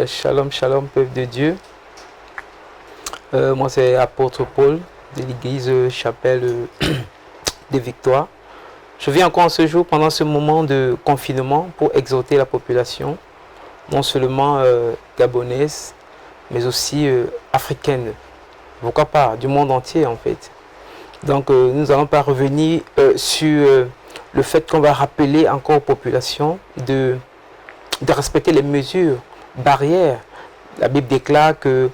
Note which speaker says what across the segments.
Speaker 1: Shalom, shalom, peuple de Dieu. Moi, c'est apôtre Paul de l'église Chapelle des Victoires. Je viens encore en ce jour, pendant ce moment de confinement, pour exhorter la population, non seulement gabonaise, mais aussi africaine. Pourquoi pas, du monde entier en fait. Donc, nous n'allons pas revenir sur le fait qu'on va rappeler encore aux populations de respecter les mesures barrières. La Bible déclare que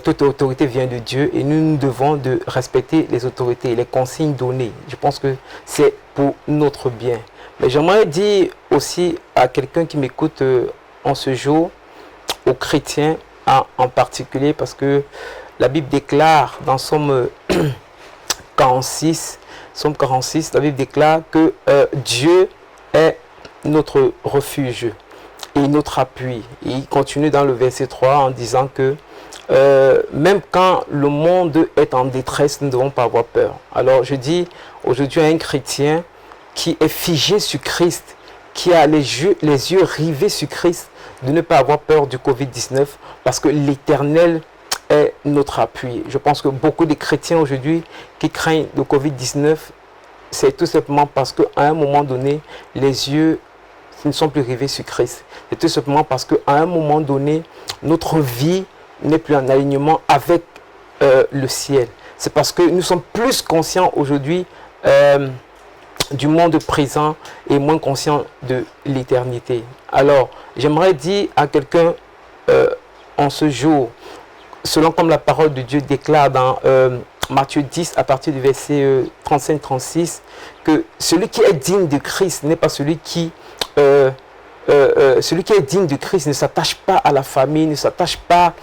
Speaker 1: toute autorité vient de Dieu et nous devons de respecter les autorités, les consignes données. Je pense que c'est pour notre bien. Mais j'aimerais dire aussi à quelqu'un qui m'écoute en ce jour, aux chrétiens en particulier, parce que la Bible déclare dans Somme 46, la Bible déclare que Dieu est notre refuge et notre appui. Et il continue dans le verset 3 en disant que même quand le monde est en détresse, nous ne devons pas avoir peur. Alors je dis aujourd'hui à un chrétien qui est figé sur Christ, qui a les yeux rivés sur Christ, de ne pas avoir peur du Covid-19 parce que l'Éternel est notre appui. Je pense que beaucoup de chrétiens aujourd'hui qui craignent le Covid-19, c'est tout simplement parce qu'à un moment donné, les yeux ne sont plus rivés sur Christ. C'est tout simplement parce qu'à un moment donné, notre vie n'est plus en alignement avec le ciel. C'est parce que nous sommes plus conscients aujourd'hui du monde présent et moins conscients de l'éternité. Alors, j'aimerais dire à quelqu'un en ce jour, selon comme la parole de Dieu déclare dans Matthieu 10 à partir du verset 35-36, que celui qui est digne de Christ n'est pas celui qui est digne de Christ ne s'attache pas à la famille, ne s'attache pas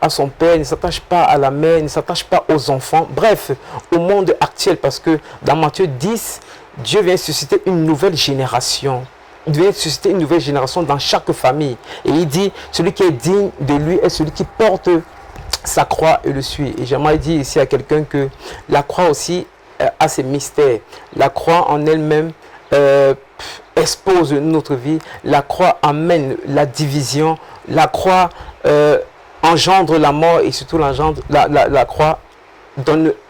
Speaker 1: à son père, ne s'attache pas à la mère, ne s'attache pas aux enfants, bref, au monde actuel, parce que dans Matthieu 10, Dieu vient susciter une nouvelle génération. Il vient susciter une nouvelle génération dans chaque famille. Et il dit, celui qui est digne de lui est celui qui porte sa croix et le suit. Et j'aimerais dire ici à quelqu'un que la croix aussi a ses mystères. La croix en elle-même expose notre vie. La croix amène la division. La croix engendre la mort et surtout la croix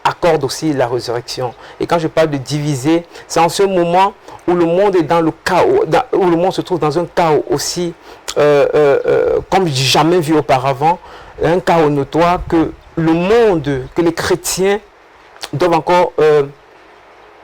Speaker 1: accorde aussi la résurrection. Et quand je parle de diviser, c'est en ce moment où le monde est dans le chaos, où le monde se trouve dans un chaos aussi comme jamais vu auparavant, un chaos notoire, que le monde, que les chrétiens doivent encore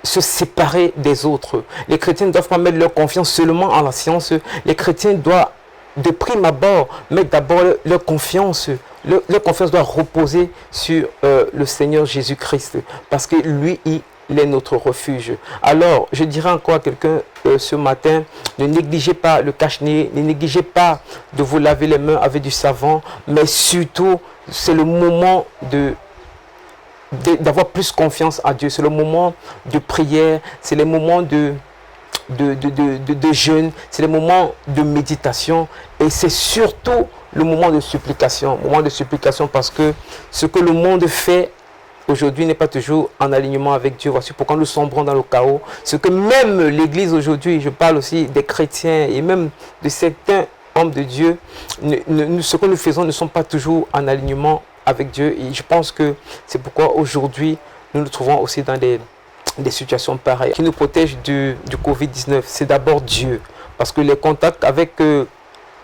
Speaker 1: se séparer des autres. Les chrétiens ne doivent pas mettre leur confiance seulement en la science. Les chrétiens doivent de prime abord mettre d'abord leur confiance. Leur confiance doit reposer sur le Seigneur Jésus-Christ, parce que lui, il est notre refuge. Alors, je dirais encore à quelqu'un ce matin, ne négligez pas le cache-nez, ne négligez pas de vous laver les mains avec du savon, mais surtout, c'est le moment d'avoir plus confiance à Dieu. C'est le moment de prière, c'est le moment de jeûne, c'est le moment de méditation et c'est surtout le moment de supplication. Moment de supplication parce que ce que le monde fait aujourd'hui n'est pas toujours en alignement avec Dieu. Voici pourquoi nous sombrons dans le chaos. Ce que même l'Église aujourd'hui, je parle aussi des chrétiens et même de certains hommes de Dieu, ce que nous faisons ne sont pas toujours en alignement avec Dieu. Et je pense que c'est pourquoi aujourd'hui, nous nous trouvons aussi dans des situations pareilles. Qui nous protège du Covid-19, c'est d'abord Dieu. Parce que les contacts avec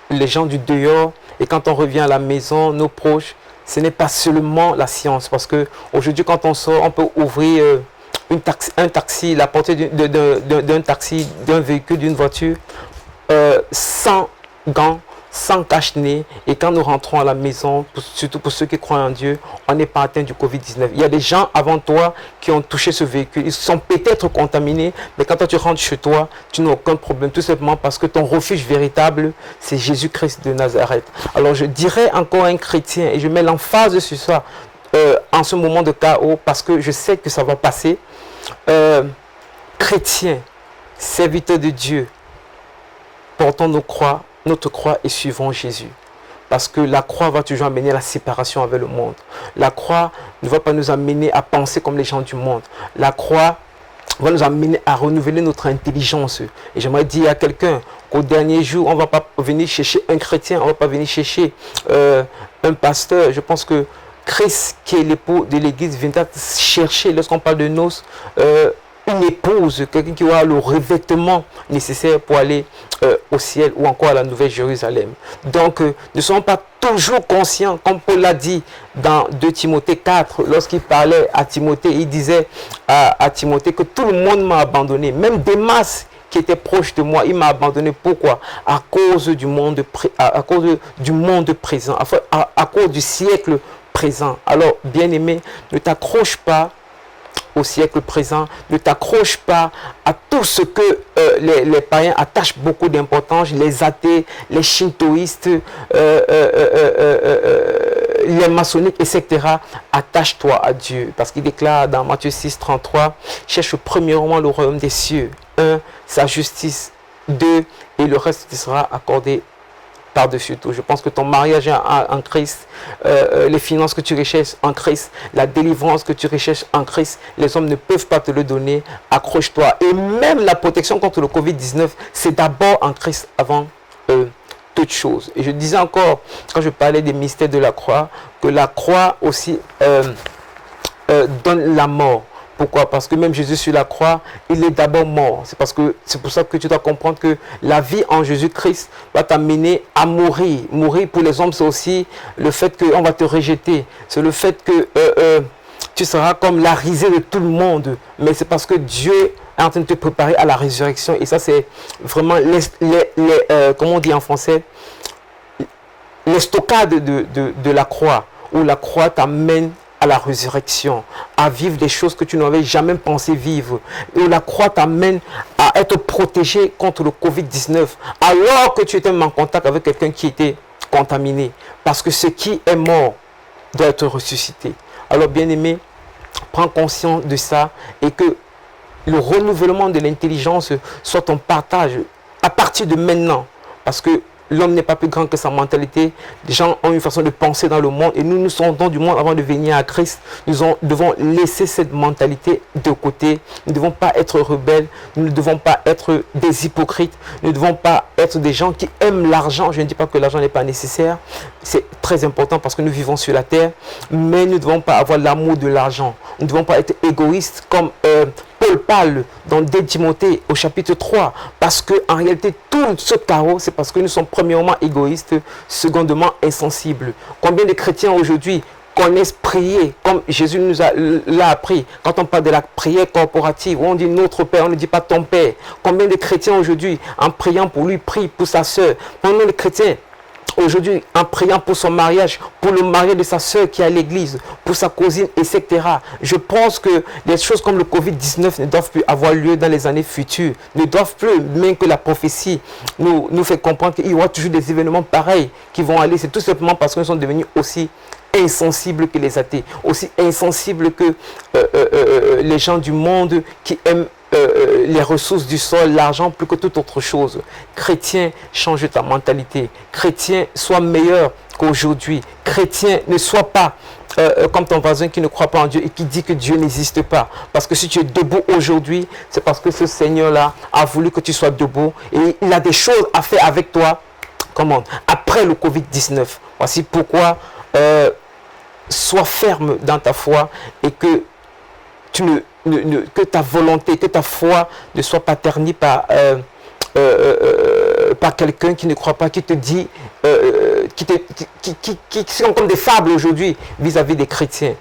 Speaker 1: les gens du dehors, et quand on revient à la maison, nos proches, ce n'est pas seulement la science. Parce qu'aujourd'hui, quand on sort, on peut ouvrir un taxi, la portée d'un taxi, d'un véhicule, d'une voiture, sans gants, sans cache-nez. Et quand nous rentrons à la maison, surtout pour ceux qui croient en Dieu, on n'est pas atteint du Covid-19. Il y a des gens avant toi qui ont touché ce véhicule. Ils sont peut-être contaminés, mais quand toi tu rentres chez toi, tu n'as aucun problème. Tout simplement parce que ton refuge véritable, c'est Jésus-Christ de Nazareth. Alors je dirais encore à un chrétien, et je mets l'emphase sur ça, en ce moment de chaos, parce que je sais que ça va passer. Chrétiens, serviteurs de Dieu, portons notre croix et suivons Jésus. Parce que la croix va toujours amener la séparation avec le monde. La croix ne va pas nous amener à penser comme les gens du monde. La croix va nous amener à renouveler notre intelligence. Et j'aimerais dire à quelqu'un qu'au dernier jour, on ne va pas venir chercher un chrétien, on ne va pas venir chercher un pasteur. Je pense que Christ, qui est l'époux de l'Église, viendra chercher, lorsqu'on parle de noces, une épouse, quelqu'un qui aura le revêtement nécessaire pour aller au ciel ou encore à la Nouvelle Jérusalem. Donc, ne soyons pas toujours conscients, comme Paul l'a dit dans 2 Timothée 4, lorsqu'il parlait à Timothée, il disait à Timothée que tout le monde m'a abandonné, même Démas qui était proche de moi, il m'a abandonné. Pourquoi? À cause du monde, à cause du monde présent, à cause du siècle présent. Alors, bien-aimé, ne t'accroche pas au siècle présent, ne t'accroche pas à tout ce que les païens attachent beaucoup d'importance, les athées, les shintoïstes, les maçonniques, etc. Attache-toi à Dieu, parce qu'il déclare dans Matthieu 6, 33, cherche premièrement le royaume des cieux, 1, sa justice, 2, et le reste qui sera accordé par-dessus tout. Je pense que ton mariage en Christ, les finances que tu recherches en Christ, la délivrance que tu recherches en Christ, les hommes ne peuvent pas te le donner. Accroche-toi. Et même la protection contre le Covid-19, c'est d'abord en Christ avant toute chose. Et je disais encore, quand je parlais des mystères de la croix, que la croix aussi donne la mort. Pourquoi? Parce que même Jésus sur la croix, il est d'abord mort. C'est pour ça que tu dois comprendre que la vie en Jésus-Christ va t'amener à mourir. Mourir pour les hommes, c'est aussi le fait qu'on va te rejeter. C'est le fait que tu seras comme la risée de tout le monde. Mais c'est parce que Dieu est en train de te préparer à la résurrection. Et ça, c'est vraiment comment on dit en français, l'estocade de la croix, où la croix t'amène à la résurrection, à vivre des choses que tu n'avais jamais pensé vivre. Et la croix t'amène à être protégé contre le Covid-19, alors que tu étais en contact avec quelqu'un qui était contaminé. Parce que ce qui est mort doit être ressuscité. Alors, bien-aimé, prends conscience de ça et que le renouvellement de l'intelligence soit ton partage à partir de maintenant. Parce que l'homme n'est pas plus grand que sa mentalité. Les gens ont une façon de penser dans le monde et nous sortons du monde avant de venir à Christ. Nous devons laisser cette mentalité de côté. Nous ne devons pas être rebelles. Nous ne devons pas être des hypocrites. Nous ne devons pas être des gens qui aiment l'argent. Je ne dis pas que l'argent n'est pas nécessaire. C'est très important parce que nous vivons sur la terre. Mais nous ne devons pas avoir l'amour de l'argent. Nous ne devons pas être égoïstes comme Paul parle dans 2 Timothée au chapitre 3, parce que en réalité tout ce chaos, c'est parce que nous sommes premièrement égoïstes, secondement insensibles. Combien de chrétiens aujourd'hui connaissent prier comme Jésus nous l'a appris? Quand on parle de la prière corporative, on dit notre Père, on ne dit pas ton Père. Combien de chrétiens aujourd'hui, en priant pour lui, prient pour sa soeur? Combien de chrétiens aujourd'hui, en priant pour son mariage, pour le mariage de sa soeur qui est à l'église, pour sa cousine, etc. Je pense que des choses comme le Covid-19 ne doivent plus avoir lieu dans les années futures, ne doivent plus, même que la prophétie nous fait comprendre qu'il y aura toujours des événements pareils qui vont aller. C'est tout simplement parce qu'ils sont devenus aussi insensibles que les athées, aussi insensibles que les gens du monde qui aiment les ressources du sol, l'argent plus que toute autre chose. Chrétien, change ta mentalité. Chrétien, sois meilleur qu'aujourd'hui. Chrétien, ne sois pas comme ton voisin qui ne croit pas en Dieu et qui dit que Dieu n'existe pas. Parce que si tu es debout aujourd'hui, c'est parce que ce Seigneur-là a voulu que tu sois debout et il a des choses à faire avec toi. Comment? Après le Covid-19. Voici pourquoi sois ferme dans ta foi et que que ta volonté, que ta foi ne soit pas ternie par quelqu'un qui ne croit pas, qui te dit, qui sont comme des fables aujourd'hui vis-à-vis des chrétiens.